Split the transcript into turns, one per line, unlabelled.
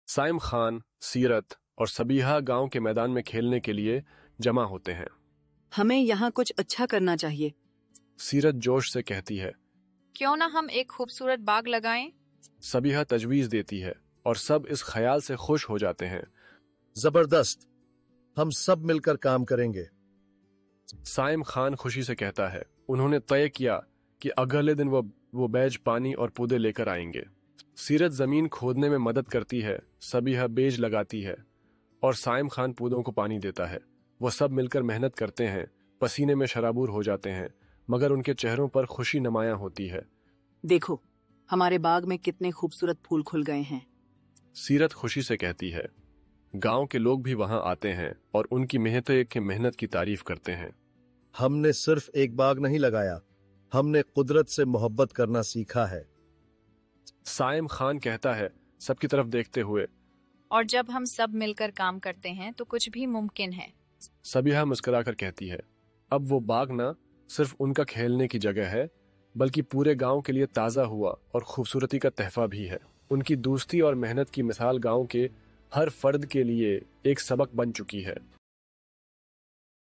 साइम खान, सीरत और सबीहा गांव के मैदान में खेलने के लिए जमा होते हैं।
हमें यहाँ कुछ अच्छा करना चाहिए।
सीरत जोश से कहती है,
क्यों ना हम एक खूबसूरत बाग लगाएं?
सबीहा तजवीज देती है और सब इस ख्याल से खुश हो जाते हैं।
जबरदस्त, हम सब मिलकर काम करेंगे।
साइम खान खुशी से कहता है, उन्होंने तय किया कि अगले दिन वो बेज पानी और पौधे लेकर आएंगे। सीरत जमीन खोदने में मदद करती है, सबीहा बेज लगाती है और साइम खान पौधों को पानी देता है। वो सब मिलकर मेहनत करते हैं, पसीने में शराबूर हो जाते हैं, मगर उनके चेहरों पर खुशी नुमायां होती है।
देखो, हमारे बाग में कितने खूबसूरत फूल खुल गए हैं।
सीरत खुशी से कहती है। गांव के लोग भी वहां आते हैं और उनकी मेहनत की तारीफ करते हैं।
हमने सिर्फ एक बाग नहीं लगाया, हमने कुदरत से मोहब्बत करना सीखा है।
साइम खान कहता है, सबकी तरफ देखते हुए,
और जब हम सब मिलकर काम करते हैं तो कुछ भी मुमकिन है।
सबीहा मुस्कुराकर कहती है, अब वो बाग ना सिर्फ उनका खेलने की जगह है, बल्कि पूरे गांव के लिए ताज़ा हुआ और खूबसूरती का तहफा भी है। उनकी दोस्ती और मेहनत की मिसाल गांव के हर फर्द के लिए एक सबक बन चुकी है।